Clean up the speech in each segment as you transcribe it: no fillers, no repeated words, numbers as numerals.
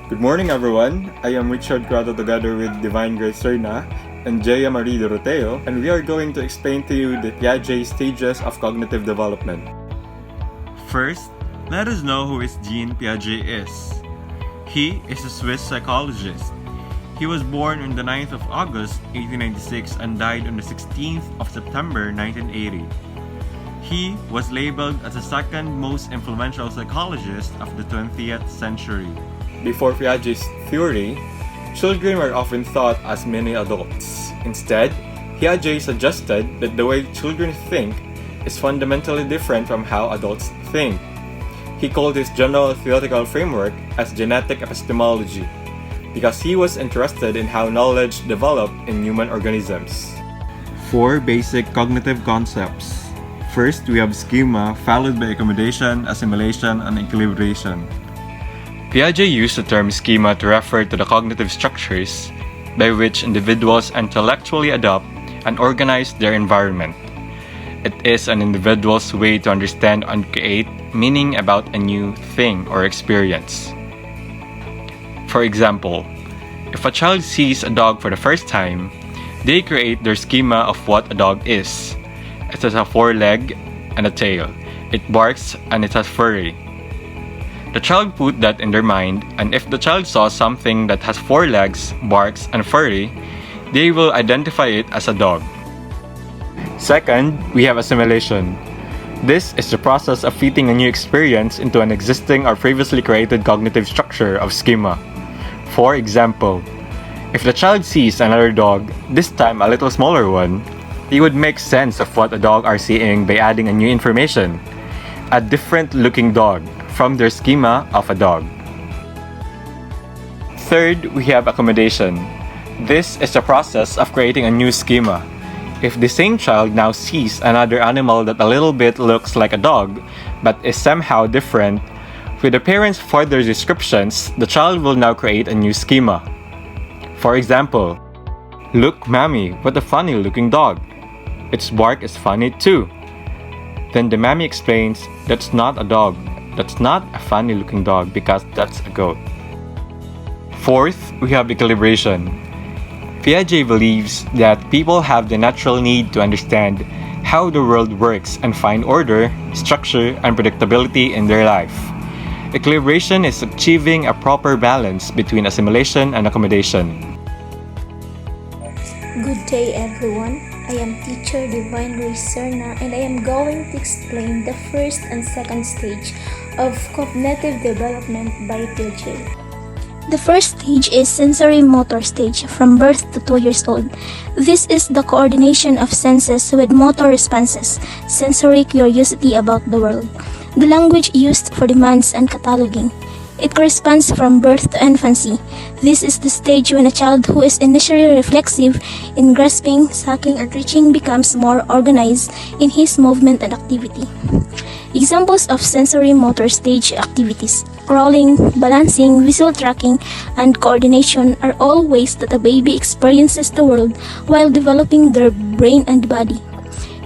Good morning, everyone. I am Richard Grado together with Divine Grace Serna and Jaya Marie Doroteo, and we are going to explain to you the Piaget stages of cognitive development. First, let us know who Jean Piaget is. He is a Swiss psychologist. He was born on the 9th of August 1896 and died on the 16th of September 1980. He was labeled as the second most influential psychologist of the 20th century. Before Piaget's theory, children were often thought as mini adults. Instead, Piaget suggested that the way children think is fundamentally different from how adults think. He called his general theoretical framework as genetic epistemology, because he was interested in how knowledge developed in human organisms. 4 basic cognitive concepts. First, we have schema, followed by accommodation, assimilation, and equilibration. Piaget used the term schema to refer to the cognitive structures by which individuals intellectually adopt and organize their environment. It is an individual's way to understand and create meaning about a new thing or experience. For example, if a child sees a dog for the first time, they create their schema of what a dog is. It has a 4-leg and a tail. It barks and it has furry. The child put that in their mind, and if the child saw something that has 4 legs, barks, and furry, they will identify it as a dog. Second, we have assimilation. This is the process of fitting a new experience into an existing or previously created cognitive structure of schema. For example, if the child sees another dog, this time a little smaller one, he would make sense of what a dog are seeing by adding a new information, a different looking dog, from their schema of a dog. Third, we have accommodation. This is the process of creating a new schema. If the same child now sees another animal that a little bit looks like a dog, but is somehow different, with the parents' further descriptions, the child will now create a new schema. For example, "Look, mommy, what a funny looking dog. Its bark is funny too." Then the mommy explains, "That's not a dog. That's not a funny looking dog because that's a goat." Fourth, we have equilibration. Piaget believes that people have the natural need to understand how the world works and find order, structure, and predictability in their life. Equilibration is achieving a proper balance between assimilation and accommodation. Good day, everyone. I am teacher Divine Grace Serna, and I am going to explain the first and second stage of cognitive development by Piaget. The first stage is sensory motor stage from birth to 2 years old. This is the coordination of senses with motor responses, sensory curiosity about the world, the language used for demands and cataloging. It corresponds from birth to infancy. This is the stage when a child who is initially reflexive in grasping, sucking, and reaching becomes more organized in his movement and activity. Examples of sensory motor stage activities: crawling, balancing, visual tracking, and coordination are all ways that a baby experiences the world while developing their brain and body.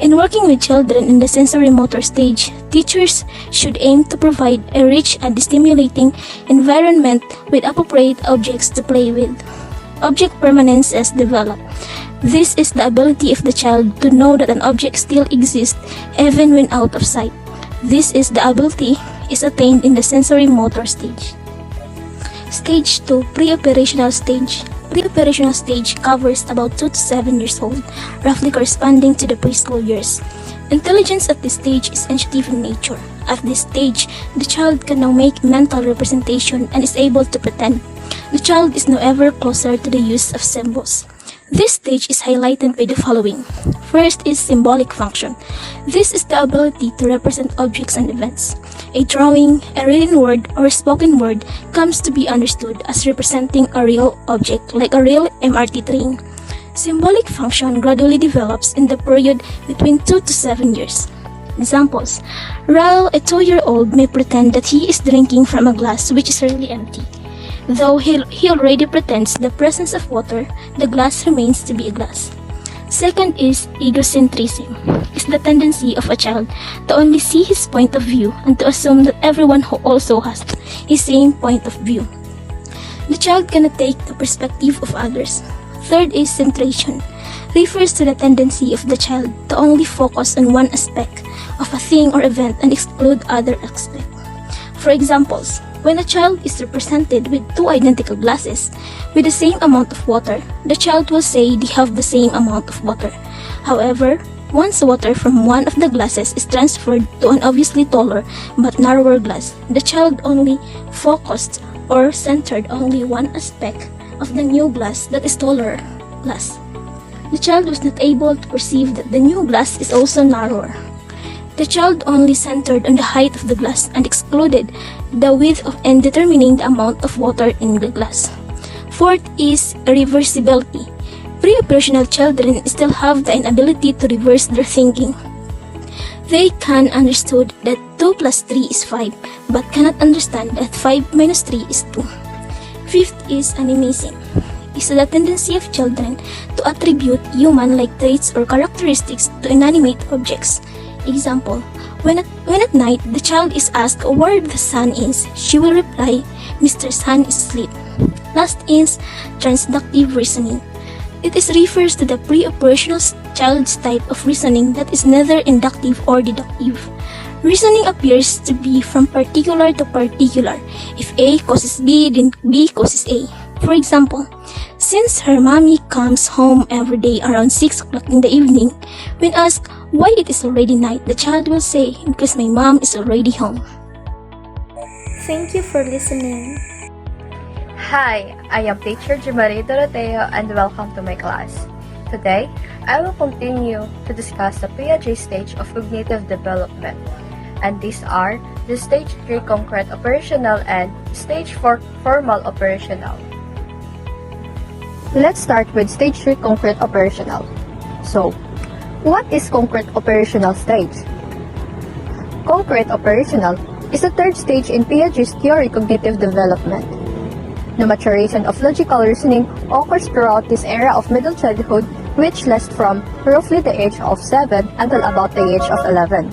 In working with children in the sensory motor stage, teachers should aim to provide a rich and stimulating environment with appropriate objects to play with. Object permanence is developed. This is the ability of the child to know that an object still exists even when out of sight. This is the ability is attained in the sensory motor stage. Stage 2, pre-operational stage. Pre-operational stage covers about 2 to 7 years old, roughly corresponding to the preschool years. Intelligence at this stage is intuitive in nature. At this stage, the child can now make mental representation and is able to pretend. The child is now ever closer to the use of symbols. This stage is highlighted by the following. First is symbolic function. This is the ability to represent objects and events. A drawing, a written word, or a spoken word comes to be understood as representing a real object, like a real MRT train. Symbolic function gradually develops in the period between 2 to 7 years. Examples: Raul, a 2-year-old, may pretend that he is drinking from a glass which is really empty. Though he already pretends the presence of water, the glass remains to be a glass. Second is egocentrism. It's the tendency of a child to only see his point of view and to assume that everyone who also has his same point of view. The child cannot take the perspective of others. Third is centration. Refers to the tendency of the child to only focus on one aspect of a thing or event and exclude other aspects. For examples, when a child is represented with two identical glasses with the same amount of water, the child will say they have the same amount of water. However, once water from one of the glasses is transferred to an obviously taller but narrower glass, the child only focused or centered only one aspect of the new glass that is taller glass. The child was not able to perceive that the new glass is also narrower. The child only centered on the height of the glass and excluded the width of and determining the amount of water in the glass. Fourth is reversibility. Pre-operational children still have the inability to reverse their thinking. They can understand that 2 plus 3 is 5, but cannot understand that 5 minus 3 is 2. Fifth is animism. Is the tendency of children to attribute human-like traits or characteristics to inanimate objects. Example, when at night the child is asked where the sun is, she will reply, Mr. Sun is asleep. Last is transductive reasoning. It refers to the pre-operational child's type of reasoning that is neither inductive or deductive. Reasoning appears to be from particular to particular. If A causes B, then B causes A. For example, since her mommy comes home every day around 6 o'clock in the evening, when asked why it is already night, the child will say, because my mom is already home. Thank you for listening. Hi, I am teacher Jimari Doroteo and welcome to my class. Today, I will continue to discuss the Piaget stage of cognitive development. And these are the stage 3 concrete operational and stage 4 formal operational. Let's start with stage 3 concrete operational. So, what is concrete operational stage? Concrete operational is the third stage in Piaget's theory cognitive development. The maturation of logical reasoning occurs throughout this era of middle childhood, which lasts from roughly the age of 7 until about the age of 11.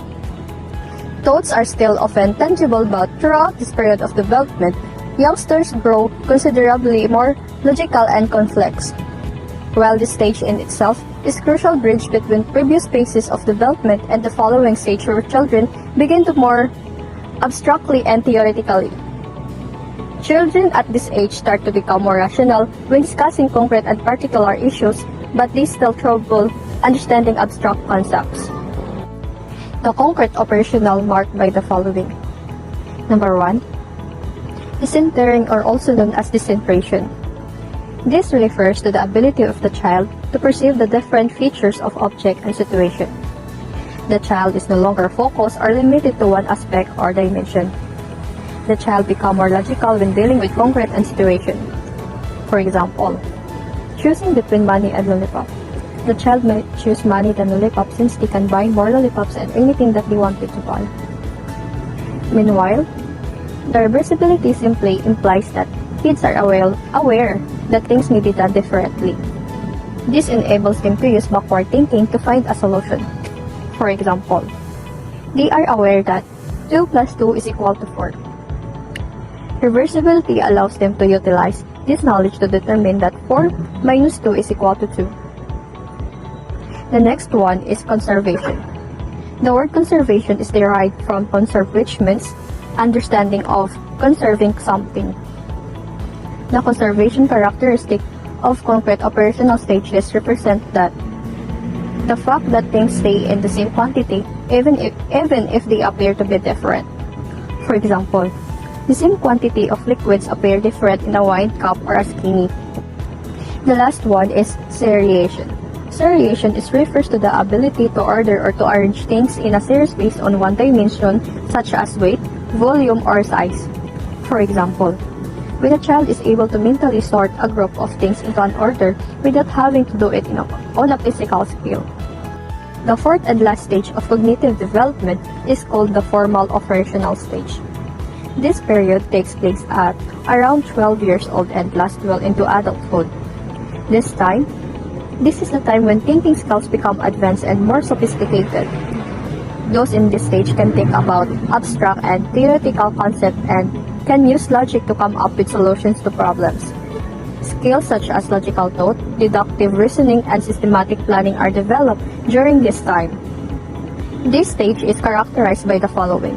Thoughts are still often tangible, but throughout this period of development, youngsters grow considerably more logical and complex. While this stage in itself is a crucial bridge between previous phases of development and the following stage where children begin to more abstractly and theoretically. Children at this age start to become more rational when discussing concrete and particular issues, but they still trouble understanding abstract concepts. The concrete operational marked by the following. Number 1. Decentering, or also known as decentration. This refers to the ability of the child to perceive the different features of object and situation. The child is no longer focused or limited to one aspect or dimension. The child becomes more logical when dealing with concrete and situation. For example, choosing between money and lollipop. The child might choose money than lollipop since they can buy more lollipops and anything that they wanted to buy. Meanwhile, the reversibility simply implies that kids are aware that things may be done differently. This enables them to use backward thinking to find a solution. For example, they are aware that 2 plus 2 is equal to 4. Reversibility allows them to utilize this knowledge to determine that 4 minus 2 is equal to 2. The next one is conservation. The word conservation is derived from conserve, which means understanding of conserving something. The conservation characteristic of concrete operational stages represent that the fact that things stay in the same quantity even if they appear to be different. For example, the same quantity of liquids appear different in a wine cup or a skinny. The last one is seriation. Seriation refers to the ability to order or to arrange things in a series based on one dimension, such as weight, volume, or size. For example, when a child is able to mentally sort a group of things into an order without having to do it on a physical scale. The fourth and last stage of cognitive development is called the formal operational stage. This period takes place at around 12 years old and lasts well into adulthood. This is the time when thinking skills become advanced and more sophisticated. Those in this stage can think about abstract and theoretical concepts and can use logic to come up with solutions to problems. Skills such as logical thought, deductive reasoning, and systematic planning are developed during this time. This stage is characterized by the following.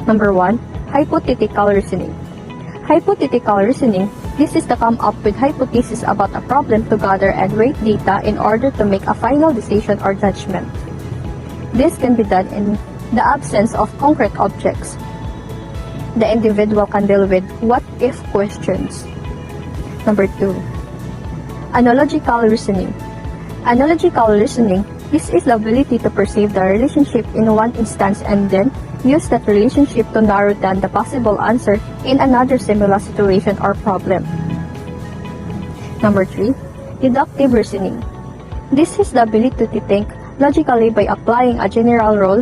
Number 1. Hypothetical reasoning. Hypothetical reasoning, this is to come up with hypotheses about a problem to gather and weight data in order to make a final decision or judgment. This can be done in the absence of concrete objects. The individual can deal with what-if questions. Number 2. Analogical reasoning. Analogical reasoning, this is the ability to perceive the relationship in one instance and then use that relationship to narrow down the possible answer in another similar situation or problem. Number 3. Deductive reasoning. This is the ability to think logically by applying a general rule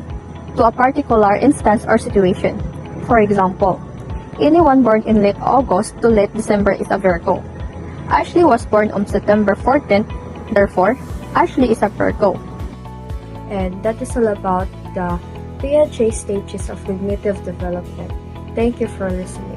to a particular instance or situation. For example, anyone born in late August to late December is a Virgo. Ashley was born on September 14th, therefore, Ashley is a Virgo. And that is all about the Piaget stages of cognitive development. Thank you for listening.